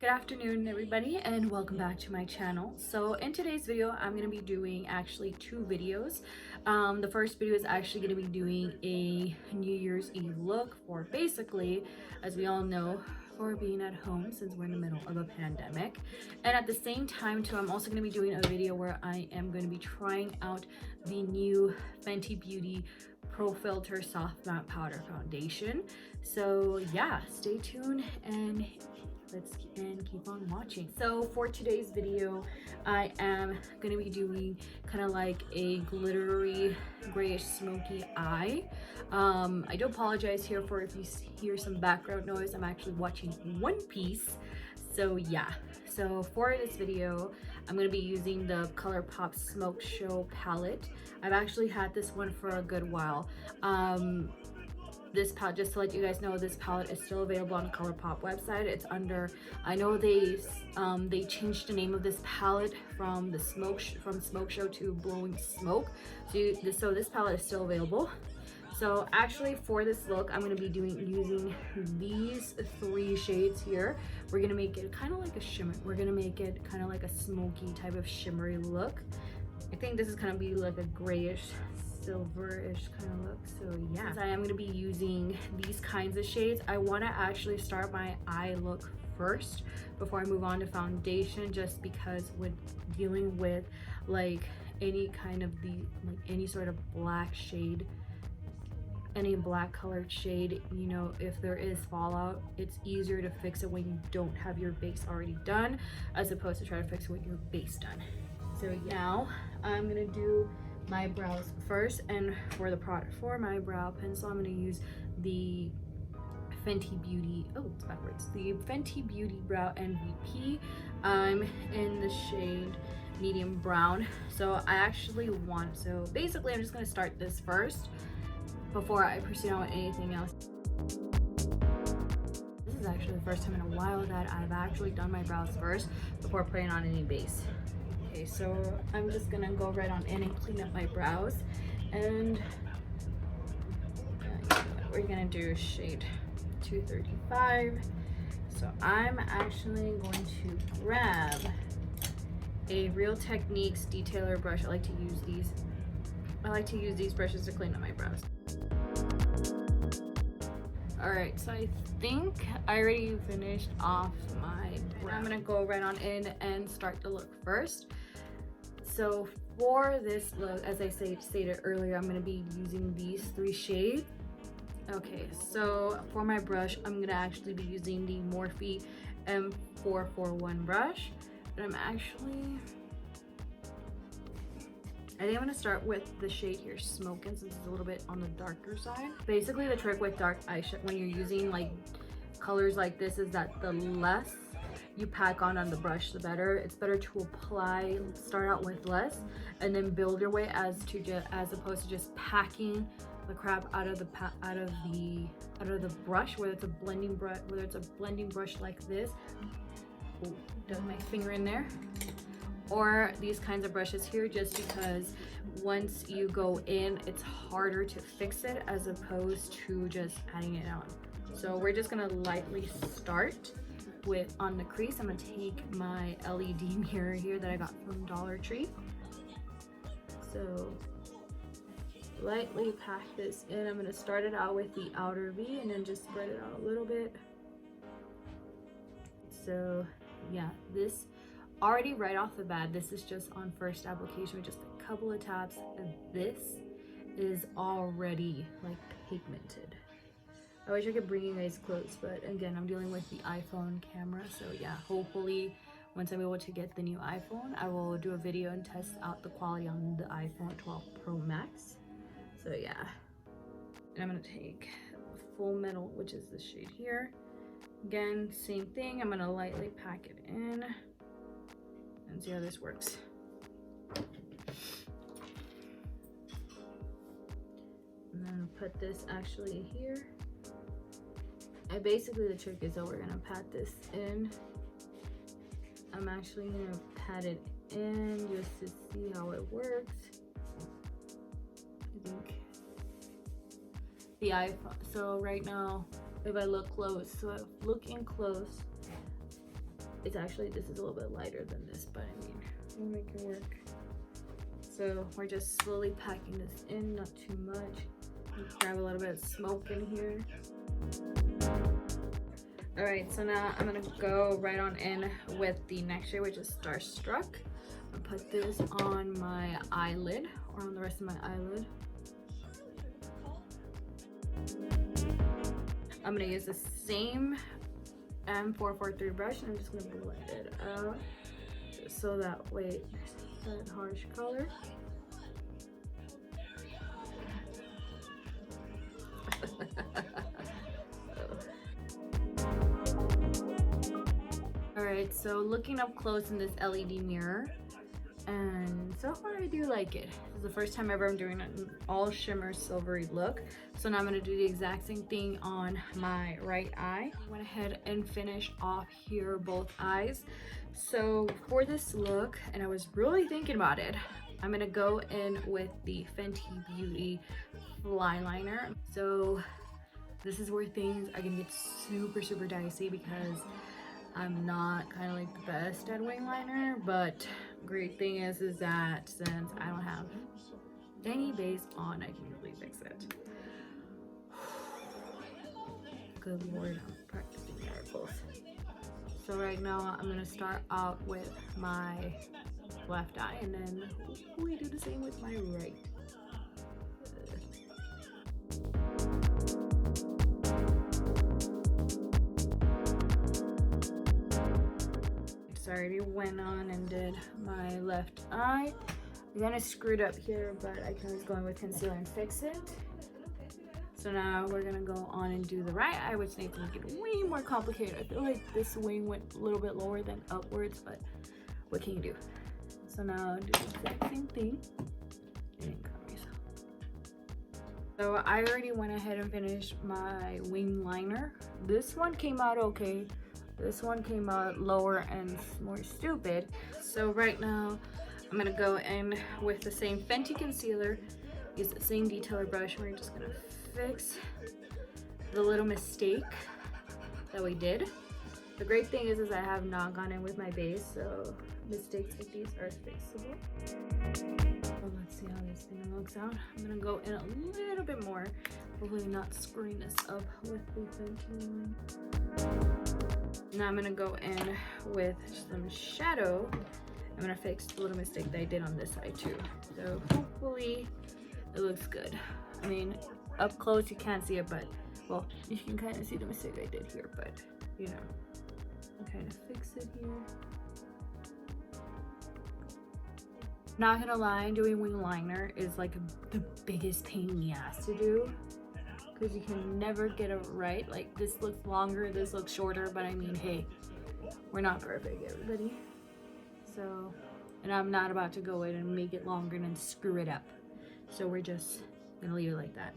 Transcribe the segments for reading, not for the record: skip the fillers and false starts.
Good afternoon everybody and welcome back to my channel. So in today's video I'm going to be doing actually two videos. The first video is actually going to be doing a New Year's Eve look for basically, as we all know, for being at home since we're in the middle of a pandemic. And at the same time too, I'm also going to be doing a video where I am going to be trying out the new Fenty Beauty Pro Filt'r Soft Matte Powder Foundation. So yeah, stay tuned and let's keep on watching. So for today's video I am going to be doing kind of like a glittery grayish smoky eye. I do apologize here for if you hear some background noise. I'm actually watching One Piece, so yeah. So for this video I'm going to be using the ColourPop Smoke Show palette. I've actually had this one for a good while. This palette, just to let you guys know, this palette is still available on the ColourPop website. It's under, I know they changed the name of this palette from Smoke Show to Blowin Smoke. So this palette is still available. So actually for this look I'm going to be using these three shades here. We're going to make it kind of like a shimmer. We're going to make it kind of like a smoky type of shimmery look. I think this is going to be like a grayish silverish kind of look. So yeah, I am going to be using these kinds of shades. I want to actually start my eye look first before I move on to foundation, just because with dealing with like any kind of any sort of black shade, any black colored shade, you know, if there is fallout, it's easier to fix it when you don't have your base already done as opposed to try to fix it with your base done. So now I'm gonna do my brows first, and for the product for my brow pencil I'm going to use the Fenty Beauty, the Fenty Beauty Brow MVP. I'm in the shade medium brown. So basically I'm just going to start this first before I proceed on with anything else. This is actually the first time in a while that I've actually done my brows first before putting on any base. Okay, so I'm just gonna go right on in and clean up my brows, and we're gonna do shade 235. So I'm actually going to grab a Real Techniques detailer brush. I like to use these brushes to clean up my brows. Alright, so I think I already finished off my brow. I'm gonna go right on in and start the look first. So for this look, as I stated earlier, I'm gonna be using these three shades. Okay, so for my brush, I'm gonna actually be using the Morphe M441 brush. But I think I'm gonna start with the shade here, Smokin', since it's a little bit on the darker side. Basically, the trick with dark eyeshadow when you're using like colors like this is that the less you pack on the brush, the better. It's better to start out with less and then build your way as opposed to just packing the crap out of the brush, whether it's a blending brush like this. Ooh, does my finger in there. Or these kinds of brushes here, just because once you go in, it's harder to fix it as opposed to just adding it on. So we're just gonna lightly start with on the crease. I'm gonna take my LED mirror here that I got from Dollar Tree. So lightly pack this in. I'm gonna start it out with the outer V and then just spread it out a little bit. So yeah, this already right off the bat, this is just on first application with just a couple of taps, and this is already like pigmented. I wish I could bring you guys close, but again, I'm dealing with the iPhone camera. So yeah, hopefully once I'm able to get the new iPhone, I will do a video and test out the quality on the iPhone 12 Pro Max. So yeah, and I'm gonna take Full Metal, which is the shade here. Again, same thing, I'm gonna lightly pack it in and see how this works. And then put this actually here. And basically the trick is that we're gonna pat this in. I'm actually gonna pat it in just to see how it works. I think the iPhone, so right now if I look close, so I look in close, it's actually, this is a little bit lighter than this, but I mean, we'll make it work. So we're just slowly packing this in, not too much. Grab a little bit of smoke in here. All right, so now I'm gonna go right on in with the next shade, which is Starstruck. I'll put this on my eyelid, or on the rest of my eyelid. I'm gonna use the same M443 brush, and I'm just gonna blend it out, just so that way that harsh color. Alright, so looking up close in this LED mirror, and so far I do like it. This is the first time ever I'm doing an all shimmer silvery look. So now I'm going to do the exact same thing on my right eye. I went ahead and finished off here both eyes. So for this look, and I was really thinking about it, I'm going to go in with the Fenty Beauty Flyliner. So this is where things are going to get super dicey, because I'm not kind of like the best at wing liner, but great thing is that since I don't have any base on, I can usually fix it. Good Lord, I'm practicing miracles. So right now I'm gonna start out with my left eye, and then we do the same with my right. So I already went on and did my left eye. I'm gonna screw it up here, but I can always go in with concealer and fix it. So now we're gonna go on and do the right eye, which makes it way more complicated. I feel like this wing went a little bit lower than upwards, but what can you do? So now do the exact same thing. So I already went ahead and finished my wing liner. This one came out okay. This one came out lower and more stupid. So right now, I'm gonna go in with the same Fenty concealer, use the same detailer brush, and we're just gonna fix the little mistake that we did. The great thing is I have not gone in with my base, so mistakes like these are fixable. Well, let's see how this thing looks out. I'm gonna go in a little bit more, hopefully not screwing this up with the Fenty one. Now I'm gonna go in with some shadow. I'm gonna fix the little mistake that I did on this side too. So hopefully it looks good. I mean, up close you can't see it, but well, you can kind of see the mistake I did here, but you know, I'm trying to fix it here. Not gonna lie, doing wing liner is like the biggest pain in the ass to do, because you can never get it right. Like, this looks longer, this looks shorter, but I mean, hey, we're not perfect, everybody. So, and I'm not about to go in and make it longer and then screw it up. So we're just gonna leave it like that.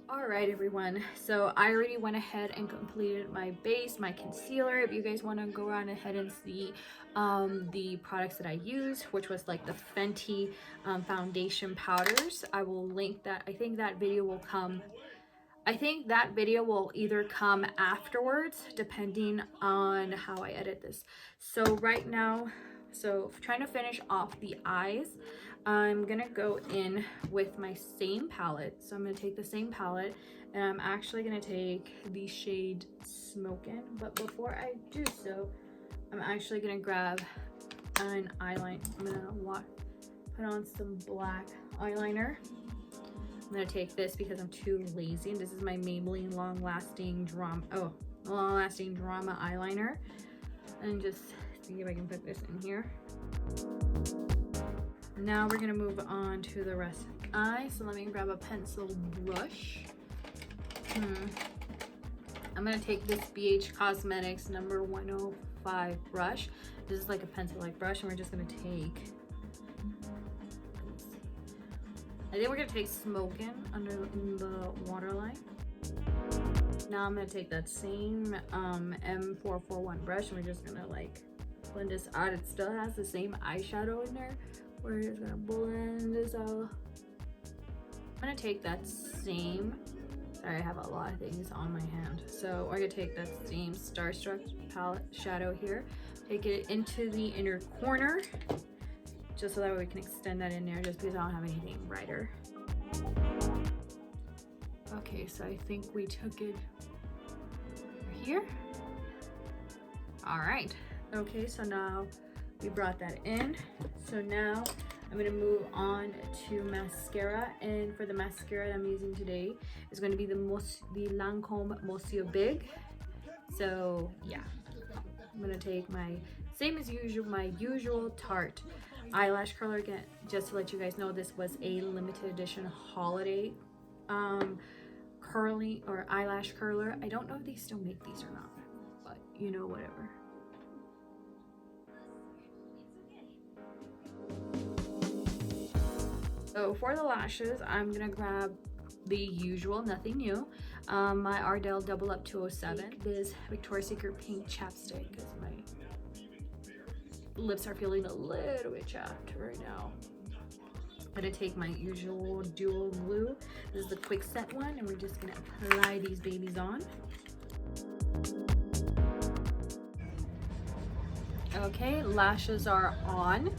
All right, everyone. So I already went ahead and completed my base, my concealer. If you guys want to go around ahead and see the products that I used, which was like the Fenty foundation powders, I will link that. I think that video will come. I think that video will either come afterwards, depending on how I edit this. So right now, so trying to finish off the eyes, I'm gonna go in with my same palette. So I'm gonna take the same palette, and I'm actually gonna take the shade Smokin'. But before I do so, I'm actually gonna grab an eyeliner. I'm gonna put on some black eyeliner. I'm gonna take this because I'm too lazy, and this is my Maybelline Lasting Drame eyeliner, and just see if I can put this in here. Now we're gonna move on to the rest of the eye. So let me grab a pencil brush. I'm gonna take this BH Cosmetics number 105 brush. This is like a pencil-like brush, and we're just gonna take, I think we're gonna take Smokin' in the waterline. Now I'm gonna take that same M441 brush, and we're just gonna like blend this out. It still has the same eyeshadow in there. We're just gonna blend this out. I'm gonna take that same Sorry, I have a lot of things on my hand. So we're gonna take that same Starstruck palette shadow here, take it into the inner corner, just so that way we can extend that in there, just because I don't have anything brighter. Okay, so I think we took it here. All right. Okay, so now we brought that in. So now I'm gonna move on to mascara, and for the mascara that I'm using today is going to be the Lancome Monsieur Big. So yeah, I'm gonna take my same as usual, my usual Tarte eyelash curler again. Just to let you guys know, this was a limited edition holiday curling or eyelash curler. I don't know if they still make these or not, but you know, whatever. So for the lashes, I'm gonna grab the usual, nothing new, my Ardell Double Up 207. This Victoria's Secret pink chapstick, because my lips are feeling a little bit chapped right now. I'm gonna take my usual dual glue. This is the quick set one, and we're just gonna apply these babies on. Okay, lashes are on,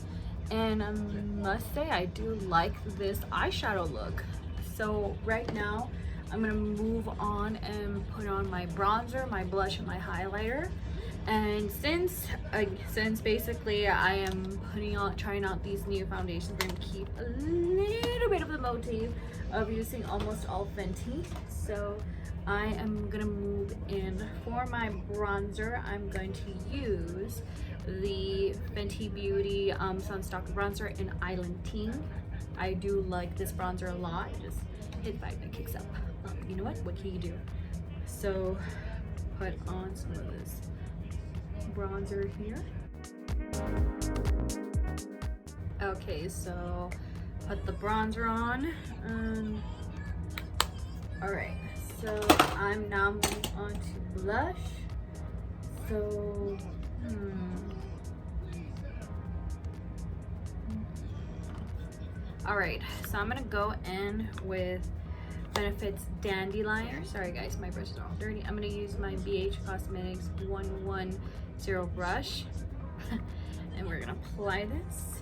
and I must say I do like this eyeshadow look. So right now I'm gonna move on and put on my bronzer, my blush, and my highlighter. And since basically I am trying out these new foundations, I'm gonna keep a little bit of the motif of using almost all Fenty. So I am gonna move in for my bronzer. I'm going to use the Fenty Beauty Stalk'r bronzer in Island Teen. I do like this bronzer a lot. Just hit 5 and kicks up. You know what can you do? So put on some of this bronzer here. Okay, so put the bronzer on. All right, so I'm now moving on to blush. So all right, so I'm gonna go in with Benefit's Dandelion. Sorry guys, my brushes are all dirty. I'm gonna use my BH Cosmetics 110 brush and we're gonna apply this.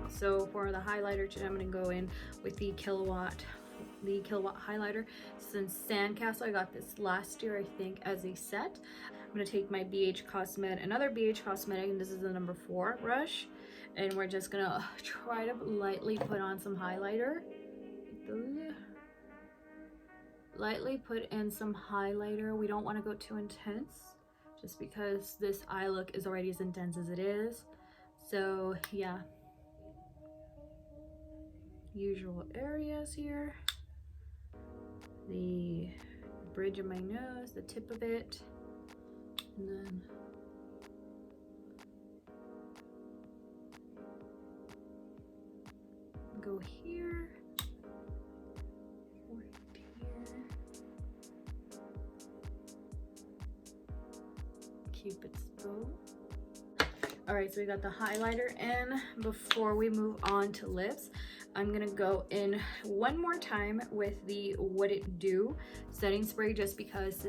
So for the highlighter today, I'm gonna go in with the Killawatt highlighter. Since Sandcastle, I got this last year, I think, as a set. I'm gonna take my another BH Cosmetic, and this is the number 4 brush, and we're just gonna try to lightly put on some highlighter. Lightly put in some highlighter. We don't want to go too intense, just because this eye look is already as intense as it is. So yeah, usual areas here, the bridge of my nose, the tip of it, and then go here, right here, Cupid's bow. All right, so we got the highlighter in. Before we move on to lips, I'm gonna go in one more time with the What It Do setting spray, just because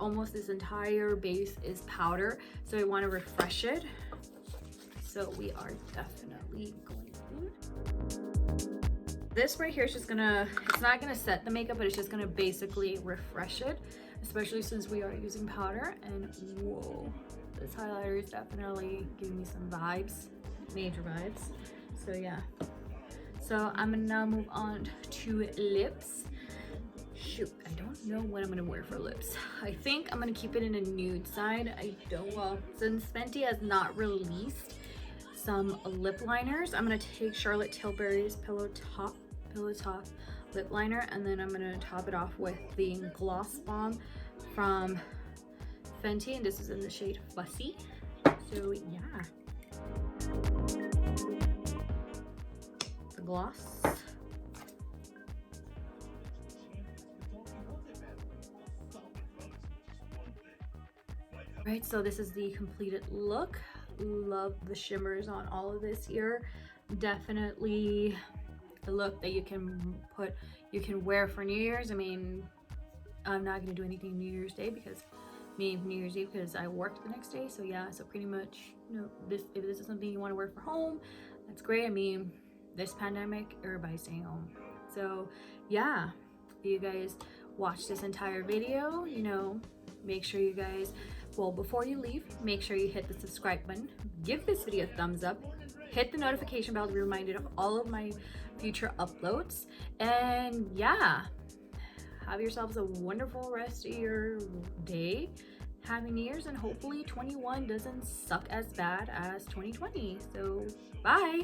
almost this entire base is powder, so I want to refresh it. So we are definitely going in. This right here is just gonna, it's not gonna set the makeup, but it's just gonna basically refresh it, especially since we are using powder. And whoa, this highlighter is definitely giving me some vibes, major vibes. So yeah, so I'm gonna now move on to lips. Shoot, I don't know what I'm gonna wear for lips. I think I'm gonna keep it in a nude side. Well, since Fenty has not released some lip liners, I'm gonna take Charlotte Tilbury's Pillow Top lip liner, and then I'm gonna top it off with the Gloss Bomb from Fenty, and this is in the shade Fussy. So yeah, the gloss. Right, so this is the completed look. Love the shimmers on all of this here. Definitely a look that you can wear for New Year's. I mean, I'm not gonna do anything New Year's Day because New Year's Eve because I worked the next day. So yeah, so pretty much, you know, if this is something you want to wear for home, that's great. I mean, this pandemic, everybody's staying home. So yeah, if you guys watch this entire video, you know, make sure you guys, well, before you leave, make sure you hit the subscribe button, give this video a thumbs up, hit the notification bell to be reminded of all of my future uploads, and yeah, have yourselves a wonderful rest of your day. Happy New Year's, and hopefully 21 doesn't suck as bad as 2020. So bye.